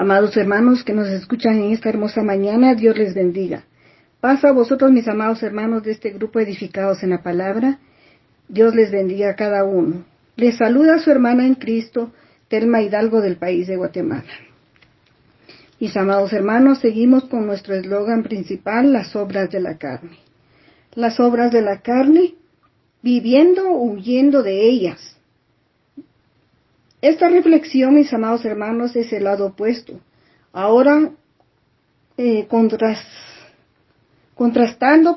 Amados hermanos que nos escuchan en esta hermosa mañana, Dios les bendiga. Paz a vosotros, mis amados hermanos de este grupo edificados en la palabra. Dios les bendiga a cada uno. Les saluda su hermana en Cristo, Telma Hidalgo, del país de Guatemala. Mis amados hermanos, seguimos con nuestro eslogan principal, las obras de la carne. Las obras de la carne, viviendo o huyendo de ellas. Esta reflexión, mis amados hermanos, es el lado opuesto. Ahora, contrastando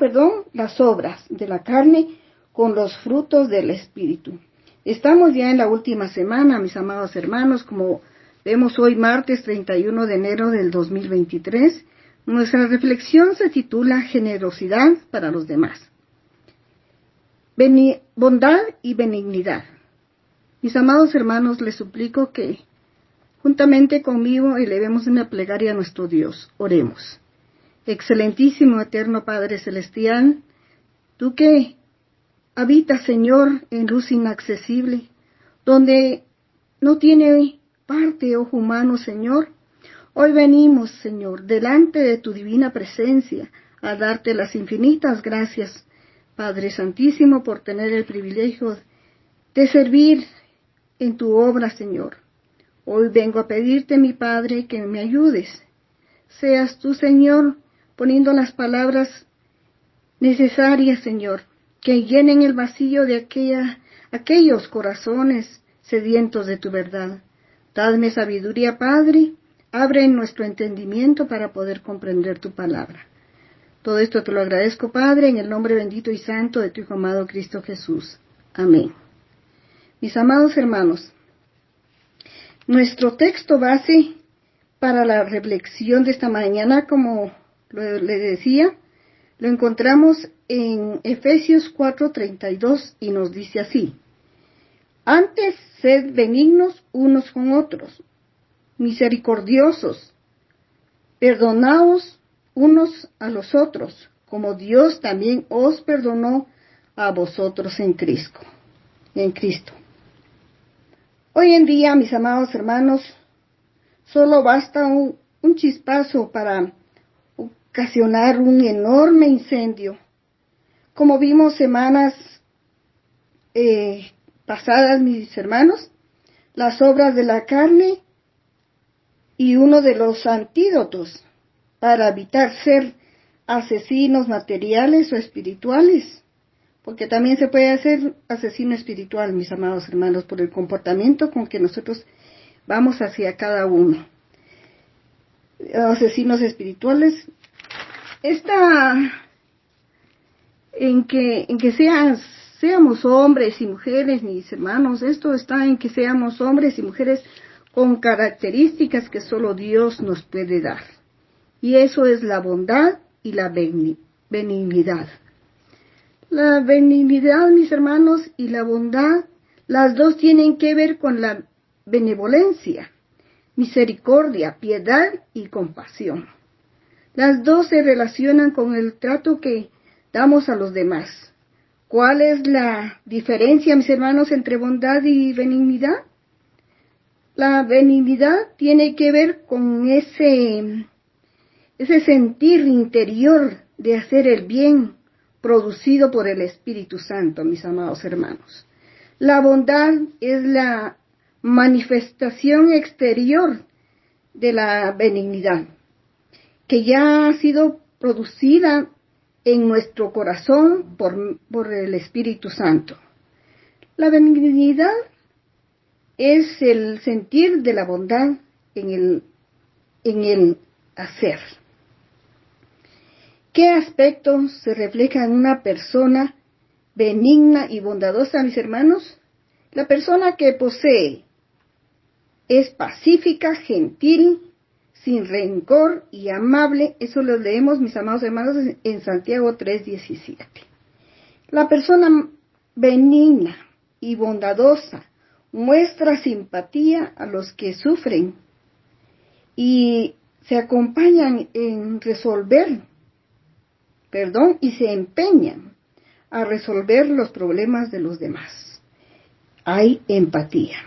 las obras de la carne con los frutos del Espíritu. Estamos ya en la última semana, mis amados hermanos, como vemos hoy martes 31 de enero del 2023. Nuestra reflexión se titula Generosidad para los demás. Bondad y benignidad. Mis amados hermanos, les suplico que juntamente conmigo elevemos una plegaria a nuestro Dios. Oremos. Excelentísimo, eterno Padre Celestial, tú que habitas, Señor, en luz inaccesible, donde no tiene parte ojo humano, Señor, hoy venimos, Señor, delante de tu divina presencia, a darte las infinitas gracias, Padre Santísimo, por tener el privilegio de servir en tu obra, Señor. Hoy vengo a pedirte, mi Padre, que me ayudes. Seas tú, Señor, poniendo las palabras necesarias, Señor, que llenen el vacío de aquellos corazones sedientos de tu verdad. Dadme sabiduría, Padre, abre nuestro entendimiento para poder comprender tu palabra. Todo esto te lo agradezco, Padre, en el nombre bendito y santo de tu Hijo amado Cristo Jesús. Amén. Mis amados hermanos, nuestro texto base para la reflexión de esta mañana, como le decía, lo encontramos en Efesios 4:32 y nos dice así: Antes sed benignos unos con otros, misericordiosos, perdonaos unos a los otros, como Dios también os perdonó a vosotros en Cristo. Hoy en día, mis amados hermanos, solo basta un chispazo para ocasionar un enorme incendio. Como vimos semanas pasadas, mis hermanos, las obras de la carne y uno de los antídotos para evitar ser asesinos materiales o espirituales, porque también se puede hacer asesino espiritual, mis amados hermanos, por el comportamiento con que nosotros vamos hacia cada uno. Asesinos espirituales está en que seamos hombres y mujeres, mis hermanos. Esto está en que seamos hombres y mujeres con características que solo Dios nos puede dar. Y eso es la bondad y la benignidad. La benignidad, mis hermanos, y la bondad, las dos tienen que ver con la benevolencia, misericordia, piedad y compasión. Las dos se relacionan con el trato que damos a los demás. ¿Cuál es la diferencia, mis hermanos, entre bondad y benignidad? La benignidad tiene que ver con ese sentir interior de hacer el bien, producido por el Espíritu Santo, mis amados hermanos. La bondad es la manifestación exterior de la benignidad, que ya ha sido producida en nuestro corazón por el Espíritu Santo. La benignidad es el sentir de la bondad en el hacer. ¿Qué aspectos se reflejan en una persona benigna y bondadosa, mis hermanos? La persona que posee es pacífica, gentil, sin rencor y amable. Eso lo leemos, mis amados hermanos, en Santiago 3:17. La persona benigna y bondadosa muestra simpatía a los que sufren y se acompañan en y se empeñan a resolver los problemas de los demás. Hay empatía.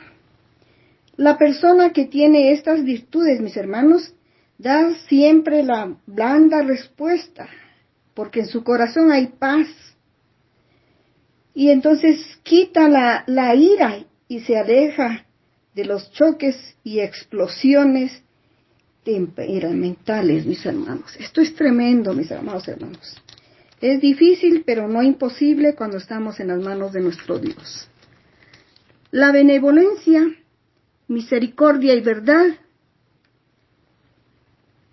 La persona que tiene estas virtudes, mis hermanos, da siempre la blanda respuesta, porque en su corazón hay paz. Y entonces quita la ira y se aleja de los choques y explosiones temperamentales, mis hermanos. Esto es tremendo, mis amados hermanos. Es difícil, pero no imposible cuando estamos en las manos de nuestro Dios. La benevolencia, misericordia y verdad.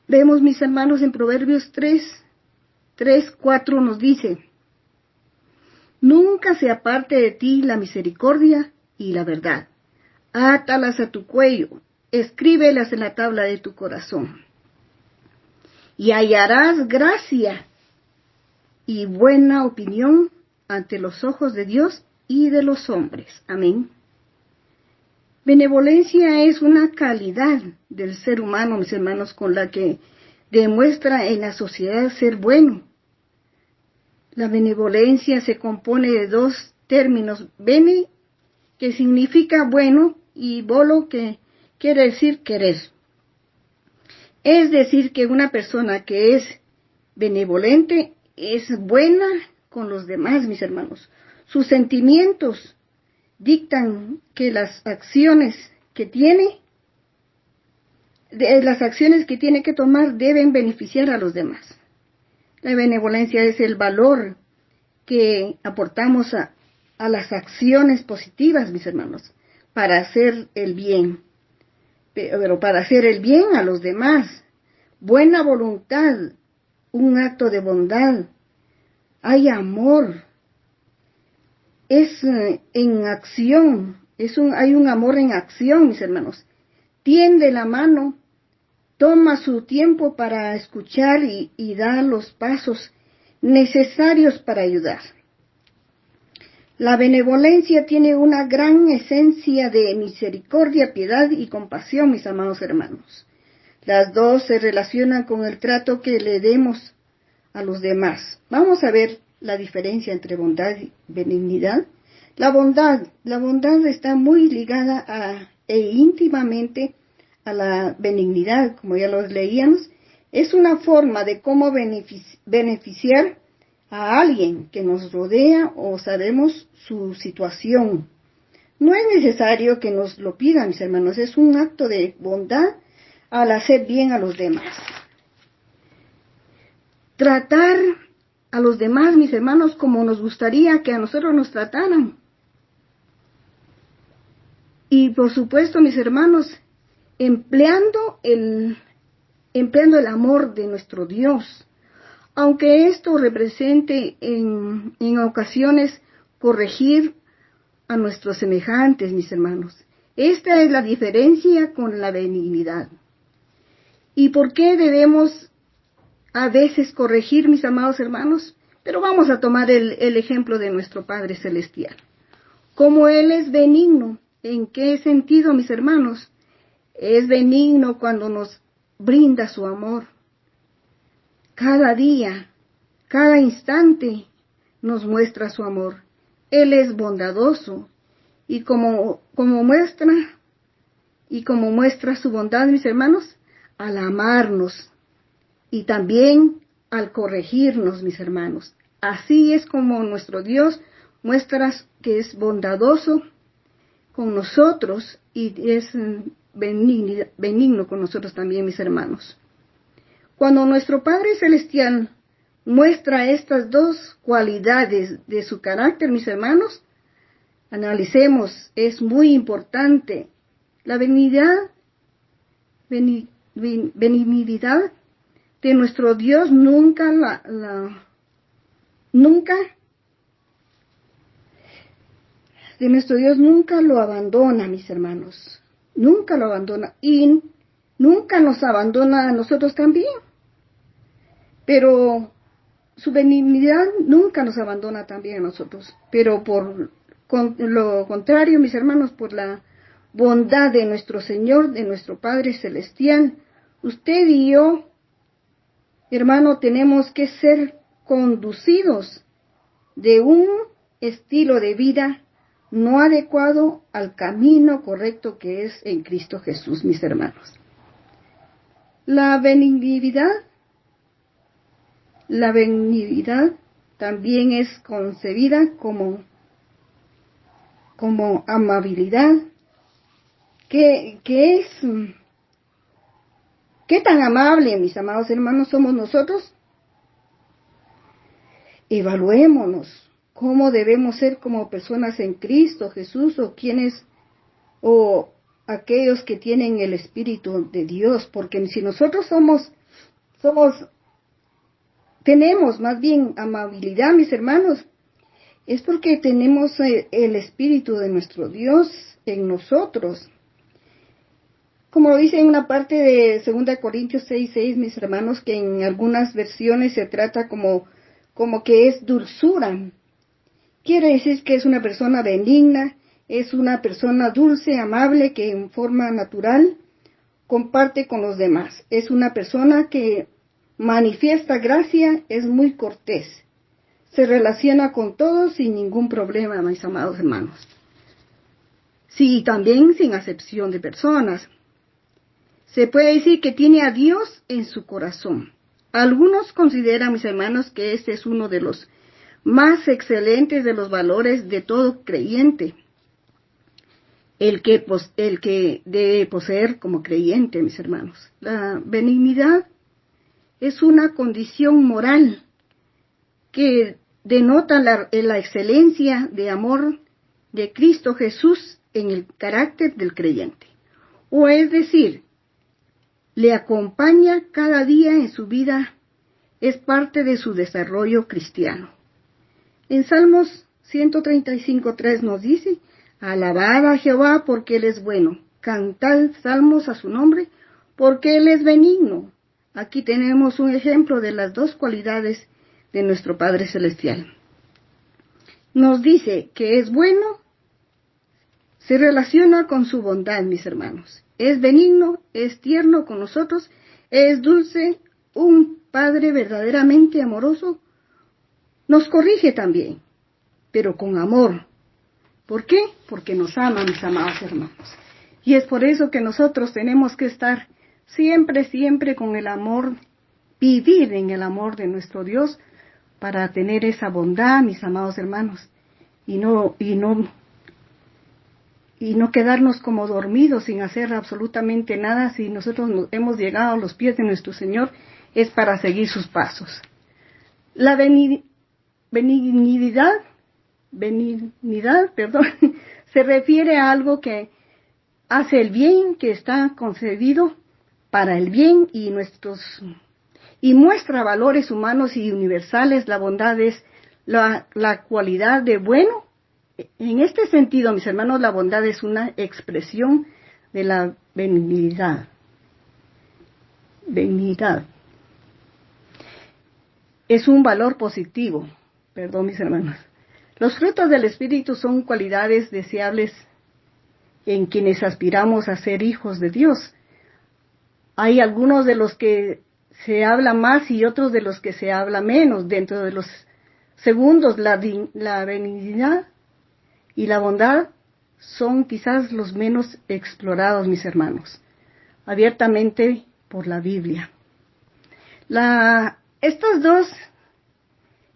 Vemos, mis hermanos, en Proverbios 3:4 nos dice: nunca se aparte de ti la misericordia y la verdad. Átalas a tu cuello, escríbelas en la tabla de tu corazón. Y hallarás gracia y buena opinión ante los ojos de Dios y de los hombres. Amén. Benevolencia es una calidad del ser humano, mis hermanos, con la que demuestra en la sociedad ser bueno. La benevolencia se compone de dos términos: bene, que significa bueno, y volo, que quiere decir querer. Es decir, que una persona que es benevolente es buena con los demás, mis hermanos. Sus sentimientos dictan que las acciones que tiene que tomar deben beneficiar a los demás. La benevolencia es el valor que aportamos a las acciones positivas, mis hermanos, para hacer el bien, pero para hacer el bien a los demás. Buena voluntad, un acto de bondad, hay amor, es en acción, hay un amor en acción, mis hermanos. Tiende la mano, toma su tiempo para escuchar y dar los pasos necesarios para ayudar. La benevolencia tiene una gran esencia de misericordia, piedad y compasión, mis amados hermanos. Las dos se relacionan con el trato que le demos a los demás. Vamos a ver la diferencia entre bondad y benignidad. La bondad está muy ligada íntimamente a la benignidad, como ya lo leíamos. Es una forma de cómo beneficiar a alguien que nos rodea o sabemos su situación. No es necesario que nos lo pidan, mis hermanos, es un acto de bondad al hacer bien a los demás. Tratar a los demás, mis hermanos, como nos gustaría que a nosotros nos trataran. Y por supuesto, mis hermanos, empleando el amor de nuestro Dios. Aunque esto represente en ocasiones corregir a nuestros semejantes, mis hermanos. Esta es la diferencia con la benignidad. ¿Y por qué debemos a veces corregir, mis amados hermanos? Pero vamos a tomar el ejemplo de nuestro Padre Celestial. Como Él es benigno, ¿en qué sentido, mis hermanos? Es benigno cuando nos brinda su amor. Cada día, cada instante nos muestra su amor. Él es bondadoso y como muestra su bondad, mis hermanos, al amarnos y también al corregirnos, mis hermanos. Así es como nuestro Dios muestra que es bondadoso con nosotros y es benigno con nosotros también, mis hermanos. Cuando nuestro Padre Celestial muestra estas dos cualidades de su carácter, mis hermanos, analicemos, es muy importante. La benignidad de nuestro Dios nunca lo abandona, mis hermanos. Nunca lo abandona y nunca nos abandona a nosotros también. Pero su benignidad nunca nos abandona también a nosotros. Pero por lo contrario, mis hermanos, por la bondad de nuestro Señor, de nuestro Padre Celestial, usted y yo, hermano, tenemos que ser conducidos de un estilo de vida no adecuado al camino correcto que es en Cristo Jesús, mis hermanos. La benignidad también es concebida como amabilidad. ¿Qué tan amable, mis amados hermanos, somos nosotros? Evaluémonos cómo debemos ser como personas en Cristo Jesús, o aquellos que tienen el Espíritu de Dios, porque si nosotros tenemos más bien amabilidad, mis hermanos, es porque tenemos el Espíritu de nuestro Dios en nosotros. Como dice en una parte de 2 Corintios 6:6, mis hermanos, que en algunas versiones se trata como que es dulzura. Quiere decir que es una persona benigna, es una persona dulce, amable, que en forma natural comparte con los demás. Es una persona que manifiesta gracia, es muy cortés. Se relaciona con todos sin ningún problema, mis amados hermanos. Sí, también sin acepción de personas. Se puede decir que tiene a Dios en su corazón. Algunos consideran, mis hermanos, que este es uno de los más excelentes de los valores de todo creyente. El que debe poseer como creyente, mis hermanos. La benignidad es una condición moral que denota la excelencia de amor de Cristo Jesús en el carácter del creyente. O es decir, le acompaña cada día en su vida, es parte de su desarrollo cristiano. En Salmos 135:3 nos dice: alabad a Jehová porque Él es bueno, cantad salmos a su nombre porque Él es benigno. Aquí tenemos un ejemplo de las dos cualidades de nuestro Padre Celestial. Nos dice que es bueno, se relaciona con su bondad, mis hermanos. Es benigno, es tierno con nosotros, es dulce, un Padre verdaderamente amoroso. Nos corrige también, pero con amor. ¿Por qué? Porque nos ama, mis amados hermanos. Y es por eso que nosotros tenemos que estar siempre con el amor, vivir en el amor de nuestro Dios, para tener esa bondad, mis amados hermanos, y no quedarnos como dormidos sin hacer absolutamente nada. Si nosotros hemos llegado a los pies de nuestro Señor, es para seguir sus pasos. La benignidad, se refiere a algo que hace el bien, que está concebido para el bien y muestra valores humanos y universales. La bondad es la cualidad de bueno. En este sentido, mis hermanos, la bondad es una expresión de la benignidad. Benignidad es un valor positivo. Mis hermanos. Los frutos del Espíritu son cualidades deseables en quienes aspiramos a ser hijos de Dios. Hay algunos de los que se habla más y otros de los que se habla menos. Dentro de los segundos, la benignidad y la bondad son quizás los menos explorados, mis hermanos, abiertamente por la Biblia. Estos dos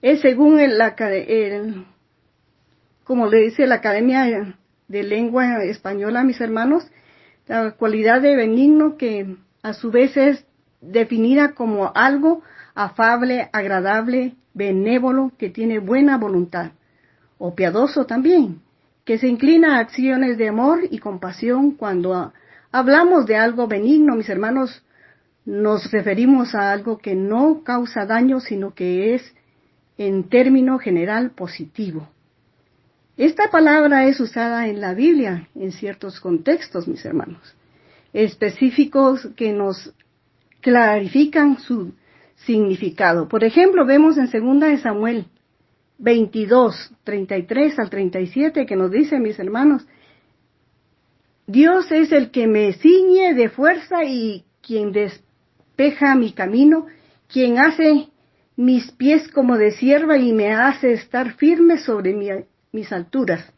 es según como le dice la Academia de Lengua Española, mis hermanos, la cualidad de benigno, que a su vez es definida como algo afable, agradable, benévolo, que tiene buena voluntad, o piadoso también, que se inclina a acciones de amor y compasión. Cuando hablamos de algo benigno, mis hermanos, nos referimos a algo que no causa daño, sino que es, en término general, positivo. Esta palabra es usada en la Biblia en ciertos contextos, mis hermanos, específicos que nos clarifican su significado. Por ejemplo, vemos en 2 de Samuel 22, 33 al 37, que nos dice, mis hermanos: Dios es el que me ciñe de fuerza y quien despeja mi camino, quien hace mis pies como de cierva y me hace estar firme sobre mis alturas,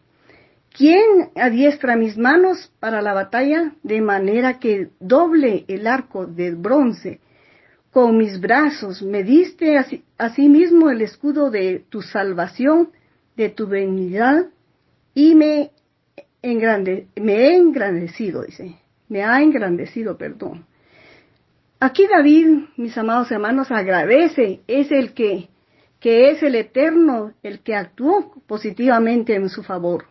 ¿Quién adiestra mis manos para la batalla de manera que doble el arco de bronce? Con mis brazos me diste asimismo el escudo de tu salvación, de tu benignidad, y me he engrandecido, dice. Me ha engrandecido, perdón. Aquí David, mis amados hermanos, agradece, es el que es el Eterno, el que actuó positivamente en su favor.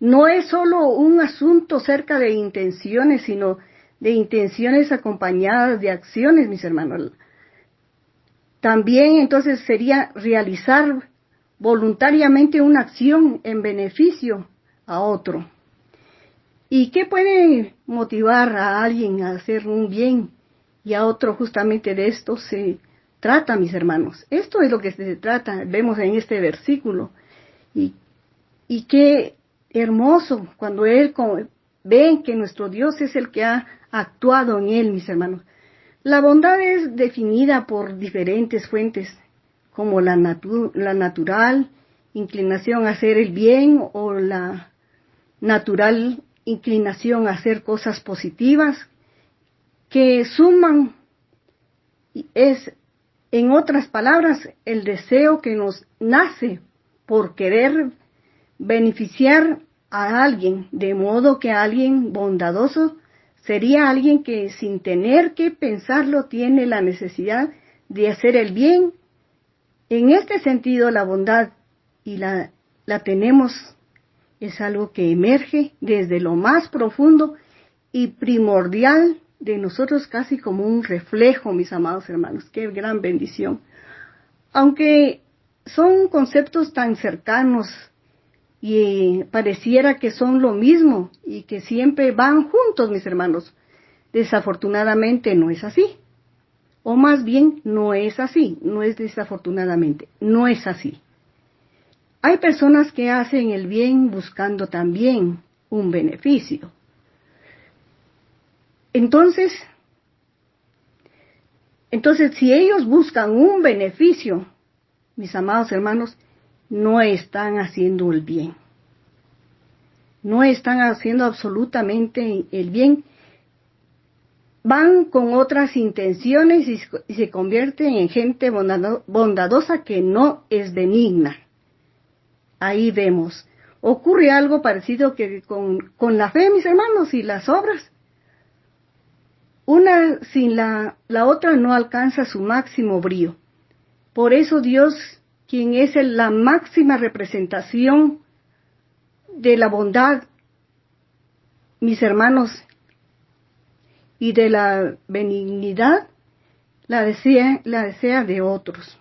No es solo un asunto cerca de intenciones, sino de intenciones acompañadas de acciones, mis hermanos. También entonces sería realizar voluntariamente una acción en beneficio a otro. ¿Y qué puede motivar a alguien a hacer un bien y a otro? Justamente de esto se trata, mis hermanos. Esto es lo que se trata, vemos en este versículo. Y qué hermoso cuando ven que nuestro Dios es el que ha actuado en él, mis hermanos. La bondad es definida por diferentes fuentes, como la natural inclinación a hacer el bien o la natural inclinación a hacer cosas positivas que suman, es, en otras palabras, el deseo que nos nace por querer beneficiar a alguien, de modo que alguien bondadoso sería alguien que sin tener que pensarlo tiene la necesidad de hacer el bien. En este sentido, la bondad y la tenemos, es algo que emerge desde lo más profundo y primordial de nosotros, casi como un reflejo, mis amados hermanos. Qué gran bendición. Aunque son conceptos tan cercanos y pareciera que son lo mismo y que siempre van juntos, mis hermanos, desafortunadamente no es así. O más bien, no es así, no es desafortunadamente, no es así. Hay personas que hacen el bien buscando también un beneficio. Entonces, si ellos buscan un beneficio, mis amados hermanos, no están haciendo el bien. No están haciendo absolutamente el bien. Van con otras intenciones y se convierten en gente bondadosa que no es benigna. Ahí vemos. Ocurre algo parecido que con la fe, mis hermanos, y las obras. Una sin la otra no alcanza su máximo brío. Por eso Dios, quien es la máxima representación de la bondad, mis hermanos, y de la benignidad, la desea de otros.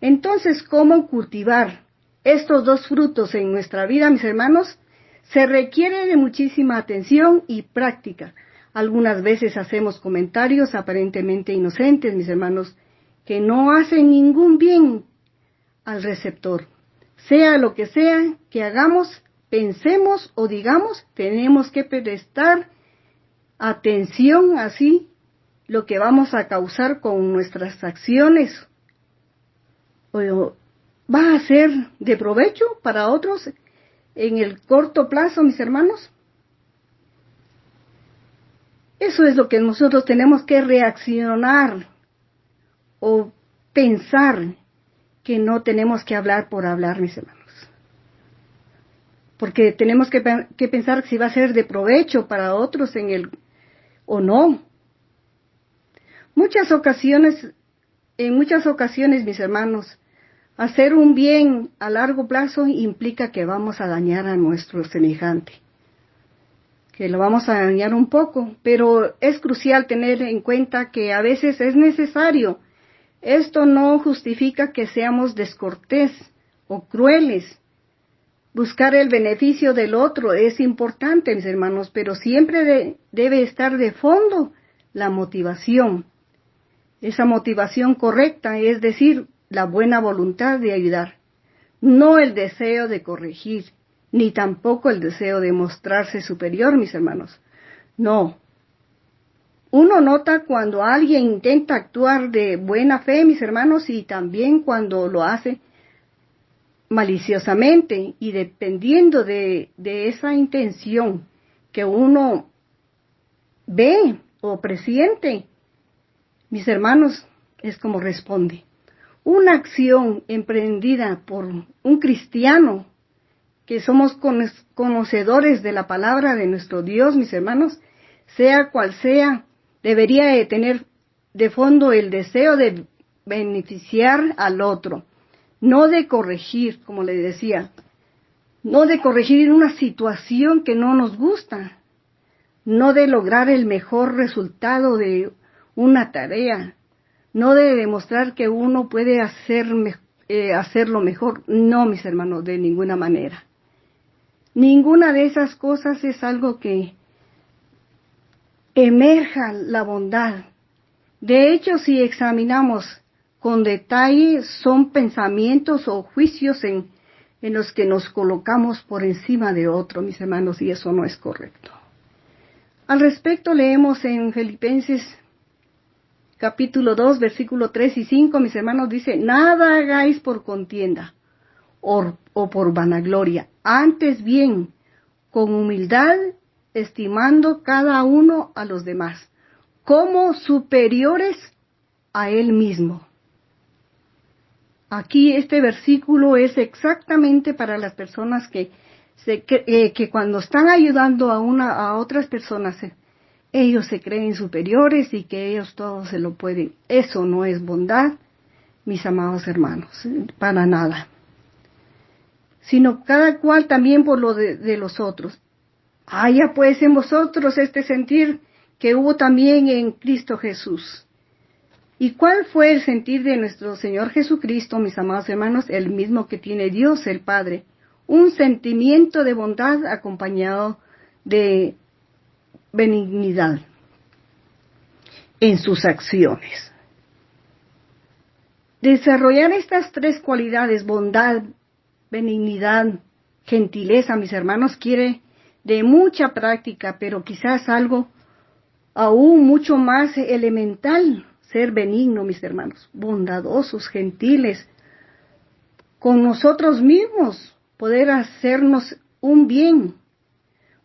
Entonces, ¿cómo cultivar estos dos frutos en nuestra vida, mis hermanos? Se requiere de muchísima atención y práctica. Algunas veces hacemos comentarios aparentemente inocentes, mis hermanos, que no hacen ningún bien al receptor. Sea lo que sea que hagamos, pensemos o digamos, tenemos que prestar atención así lo que vamos a causar con nuestras acciones. ¿Va a ser de provecho para otros en el corto plazo, mis hermanos? Eso es lo que nosotros tenemos que reaccionar o pensar, que no tenemos que hablar por hablar, mis hermanos. Porque tenemos que pensar si va a ser de provecho para otros o no. En muchas ocasiones, mis hermanos, hacer un bien a largo plazo implica que vamos a dañar a nuestro semejante, que lo vamos a dañar un poco, pero es crucial tener en cuenta que a veces es necesario. Esto no justifica que seamos descortés o crueles. Buscar el beneficio del otro es importante, mis hermanos, pero siempre debe estar de fondo la motivación. Esa motivación correcta, es decir, la buena voluntad de ayudar, no el deseo de corregir, ni tampoco el deseo de mostrarse superior, mis hermanos. No. Uno nota cuando alguien intenta actuar de buena fe, mis hermanos, y también cuando lo hace maliciosamente, y dependiendo de esa intención que uno ve o presiente, mis hermanos, es como responde. Una acción emprendida por un cristiano, que somos conocedores de la palabra de nuestro Dios, mis hermanos, sea cual sea, debería de tener de fondo el deseo de beneficiar al otro, no de corregir, como le decía, no de corregir una situación que no nos gusta, no de lograr el mejor resultado de una tarea, no de demostrar que uno puede hacerlo mejor. No, mis hermanos, de ninguna manera. Ninguna de esas cosas es algo que emerja la bondad. De hecho, si examinamos con detalle, son pensamientos o juicios en los que nos colocamos por encima de otro, mis hermanos, y eso no es correcto. Al respecto, leemos en Filipenses capítulo 2, versículo 3 y 5, mis hermanos, dice: nada hagáis por contienda o por vanagloria, antes bien, con humildad, estimando cada uno a los demás, como superiores a él mismo. Aquí este versículo es exactamente para las personas que cuando están ayudando a otras personas, ellos se creen superiores y que ellos todos se lo pueden. Eso no es bondad, mis amados hermanos, para nada. Sino cada cual también por lo de los otros. Haya pues en vosotros este sentir que hubo también en Cristo Jesús. ¿Y cuál fue el sentir de nuestro Señor Jesucristo, mis amados hermanos? El mismo que tiene Dios el Padre. Un sentimiento de bondad acompañado de benignidad en sus acciones. Desarrollar estas tres cualidades, bondad, benignidad, gentileza, mis hermanos, quiere de mucha práctica, pero quizás algo aún mucho más elemental: ser benigno, mis hermanos, bondadosos, gentiles, con nosotros mismos, poder hacernos un bien.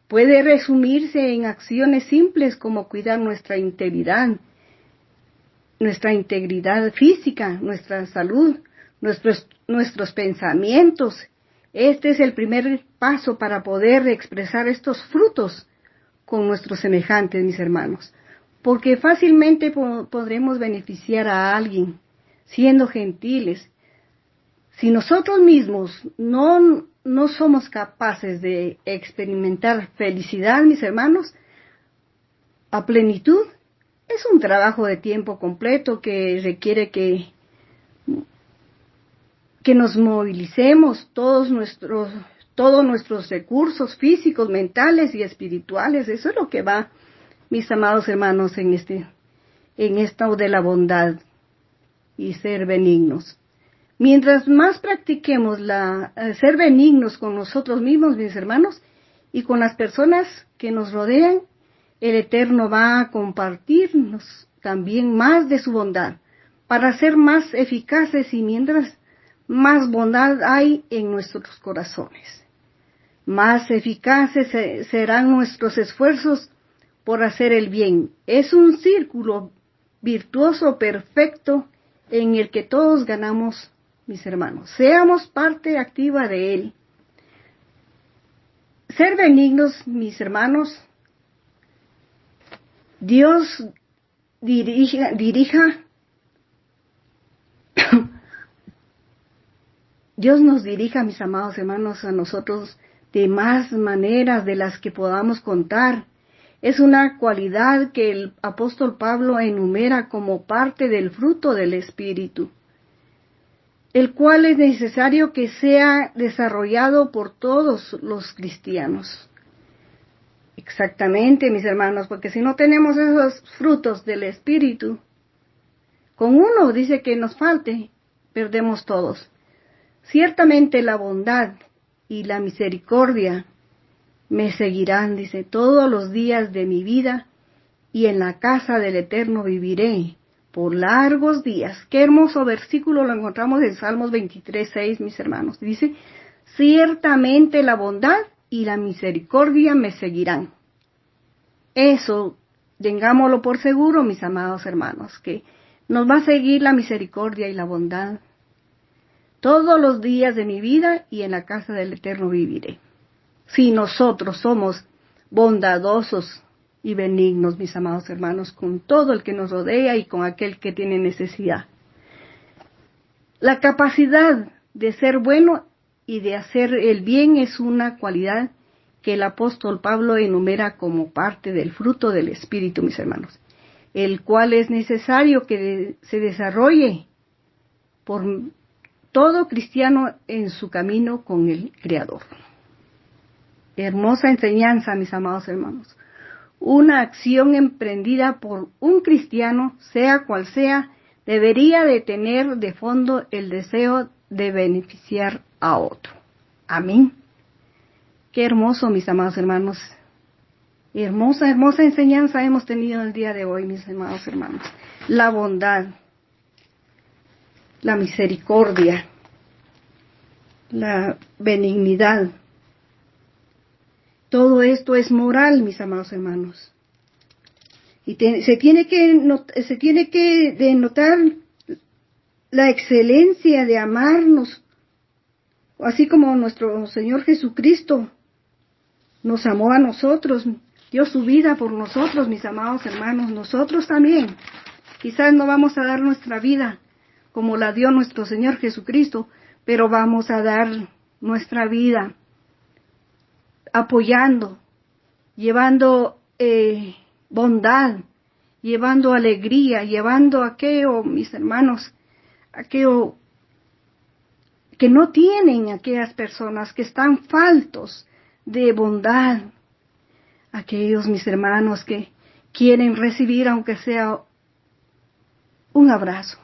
Puede resumirse en acciones simples como cuidar nuestra integridad física, nuestra salud, nuestros pensamientos. Este es el primer paso para poder expresar estos frutos con nuestros semejantes, mis hermanos, porque fácilmente podremos beneficiar a alguien siendo gentiles. Si nosotros mismos no somos capaces de experimentar felicidad, mis hermanos, a plenitud, es un trabajo de tiempo completo que requiere que nos movilicemos todos nuestros recursos físicos, mentales y espirituales. Eso es lo que va, mis amados hermanos, en esto de la bondad y ser benignos. Mientras más practiquemos ser benignos con nosotros mismos, mis hermanos, y con las personas que nos rodean, el Eterno va a compartirnos también más de su bondad, para ser más eficaces, y mientras más bondad hay en nuestros corazones, más eficaces serán nuestros esfuerzos por hacer el bien. Es un círculo virtuoso perfecto en el que todos ganamos, mis hermanos. Seamos parte activa de él. Ser benignos, mis hermanos, Dios dirija Dios nos dirija, mis amados hermanos, a nosotros de más maneras de las que podamos contar. Es una cualidad que el apóstol Pablo enumera como parte del fruto del Espíritu, el cual es necesario que sea desarrollado por todos los cristianos. Exactamente, mis hermanos, porque si no tenemos esos frutos del Espíritu, con uno dice que nos falte, perdemos todos. Ciertamente la bondad y la misericordia me seguirán, dice, todos los días de mi vida, y en la casa del Eterno viviré por largos días. Qué hermoso versículo lo encontramos en Salmos 23:6, mis hermanos. Dice, ciertamente la bondad y la misericordia me seguirán. Eso, tengámoslo por seguro, mis amados hermanos, que nos va a seguir la misericordia y la bondad todos los días de mi vida, y en la casa del Eterno viviré. Si nosotros somos bondadosos y benignos, mis amados hermanos, con todo el que nos rodea y con aquel que tiene necesidad. La capacidad de ser bueno y de hacer el bien es una cualidad que el apóstol Pablo enumera como parte del fruto del Espíritu, mis hermanos, el cual es necesario que se desarrolle por todo cristiano en su camino con el Creador. Hermosa enseñanza, mis amados hermanos. Una acción emprendida por un cristiano, sea cual sea, debería de tener de fondo el deseo de beneficiar a otro. Amén. Qué hermoso, mis amados hermanos. Hermosa enseñanza hemos tenido el día de hoy, mis amados hermanos. La bondad, la misericordia, la benignidad. Todo esto es moral, mis amados hermanos. Y se tiene que denotar la excelencia de amarnos, así como nuestro Señor Jesucristo nos amó a nosotros, dio su vida por nosotros, mis amados hermanos. Nosotros también, quizás no vamos a dar nuestra vida como la dio nuestro Señor Jesucristo, pero vamos a dar nuestra vida apoyando, llevando bondad, llevando alegría, llevando aquello, mis hermanos, aquello que no tienen aquellas personas que están faltos de bondad, aquellos, mis hermanos, que quieren recibir aunque sea un abrazo.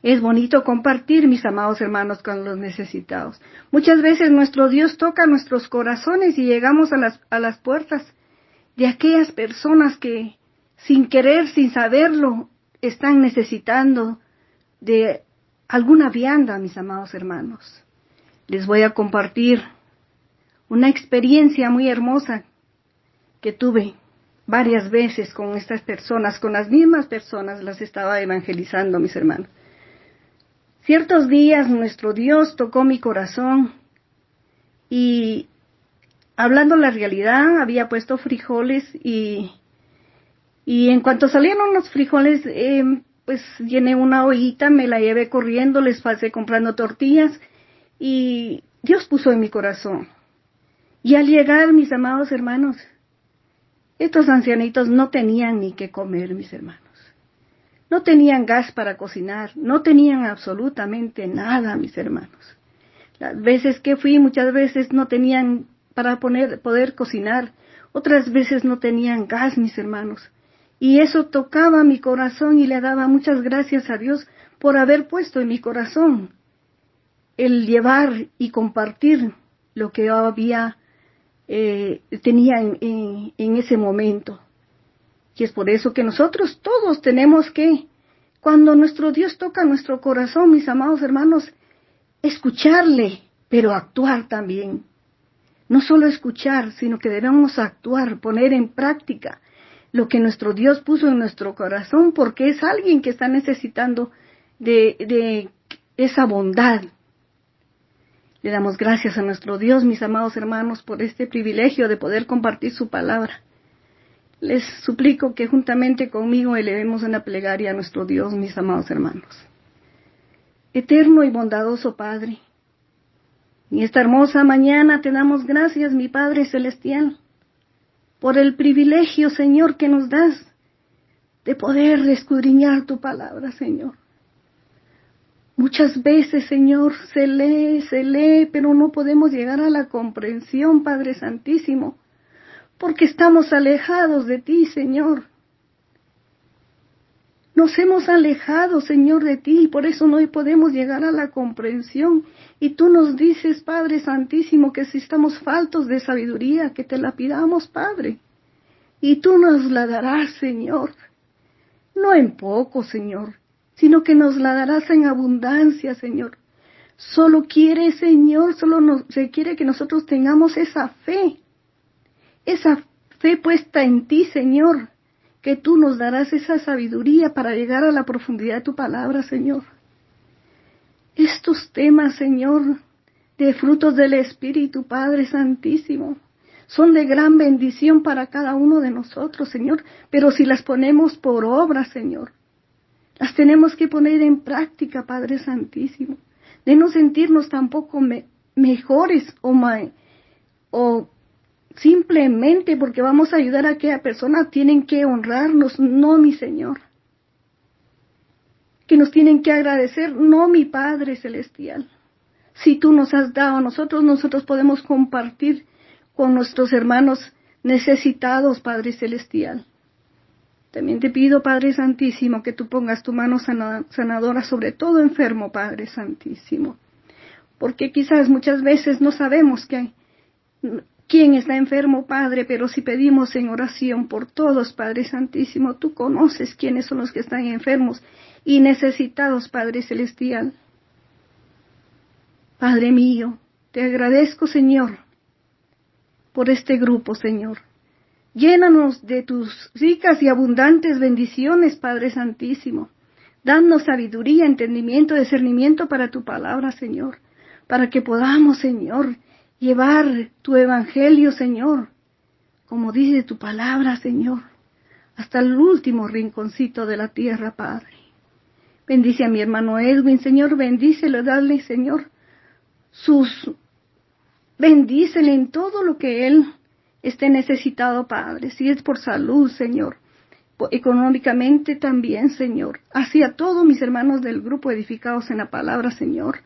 Es bonito compartir, mis amados hermanos, con los necesitados. Muchas veces nuestro Dios toca nuestros corazones y llegamos a las puertas de aquellas personas que, sin querer, sin saberlo, están necesitando de alguna vianda, mis amados hermanos. Les voy a compartir una experiencia muy hermosa que tuve varias veces con estas personas, con las mismas personas las estaba evangelizando, mis hermanos. Ciertos días nuestro Dios tocó mi corazón y, hablando la realidad, había puesto frijoles y en cuanto salieron los frijoles, pues llené una ollita, me la llevé corriendo, les pasé comprando tortillas y Dios puso en mi corazón. Y al llegar, mis amados hermanos, estos ancianitos no tenían ni qué comer, mis hermanos. No tenían gas para cocinar, no tenían absolutamente nada, mis hermanos. Las veces que fui, muchas veces no tenían para poder cocinar, otras veces no tenían gas, mis hermanos. Y eso tocaba mi corazón y le daba muchas gracias a Dios por haber puesto en mi corazón el llevar y compartir lo que yo tenía en ese momento. Y es por eso que nosotros todos tenemos que, cuando nuestro Dios toca nuestro corazón, mis amados hermanos, escucharle, pero actuar también. No solo escuchar, sino que debemos actuar, poner en práctica lo que nuestro Dios puso en nuestro corazón, porque es alguien que está necesitando de esa bondad. Le damos gracias a nuestro Dios, mis amados hermanos, por este privilegio de poder compartir su palabra. Les suplico que juntamente conmigo elevemos una plegaria a nuestro Dios, mis amados hermanos. Eterno y bondadoso Padre, en esta hermosa mañana te damos gracias, mi Padre Celestial, por el privilegio, Señor, que nos das de poder escudriñar tu palabra, Señor. Muchas veces, Señor, se lee, pero no podemos llegar a la comprensión, Padre Santísimo, porque estamos alejados de ti, Señor. Nos hemos alejado, Señor, de ti, y por eso no podemos llegar a la comprensión. Y tú nos dices, Padre Santísimo, que si estamos faltos de sabiduría, que te la pidamos, Padre. Y tú nos la darás, Señor. no en poco, Señor, sino que nos la darás en abundancia, Señor. Solo quiere, Señor, se quiere que nosotros tengamos esa fe puesta en ti, Señor, que tú nos darás esa sabiduría para llegar a la profundidad de tu palabra, Señor. Estos temas, Señor, de frutos del Espíritu, Padre Santísimo, son de gran bendición para cada uno de nosotros, Señor, pero si las ponemos por obra, Señor, las tenemos que poner en práctica, Padre Santísimo, de no sentirnos tampoco mejores o simplemente porque vamos a ayudar a aquella persona, tienen que honrarnos, no, mi Señor. Que nos tienen que agradecer, no, mi Padre Celestial. Si tú nos has dado a nosotros podemos compartir con nuestros hermanos necesitados, Padre Celestial. También te pido, Padre Santísimo, que tú pongas tu mano sanadora sobre todo enfermo, Padre Santísimo. Porque quizás muchas veces no sabemos quién está enfermo, Padre, pero si pedimos en oración por todos, Padre Santísimo, tú conoces quiénes son los que están enfermos y necesitados, Padre Celestial. Padre mío, te agradezco, Señor, por este grupo, Señor. Llénanos de tus ricas y abundantes bendiciones, Padre Santísimo. Danos sabiduría, entendimiento, discernimiento para tu palabra, Señor, para que podamos, Señor, llevar tu evangelio, Señor, como dice tu palabra, Señor, hasta el último rinconcito de la tierra, Padre. Bendice a mi hermano Edwin, Señor, bendícelo, dale, Señor, bendícele en todo lo que él esté necesitado, Padre, si es por salud, Señor, económicamente también, Señor, así a todos mis hermanos del grupo edificados en la palabra, Señor,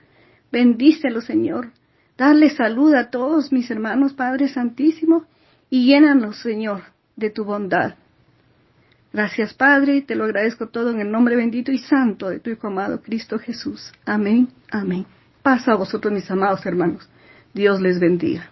bendícelo, Señor, dale salud a todos mis hermanos, Padre Santísimo, y llénanos, Señor, de tu bondad. Gracias, Padre, te lo agradezco todo en el nombre bendito y santo de tu Hijo amado Cristo Jesús. Amén, amén. Paz a vosotros, mis amados hermanos. Dios les bendiga.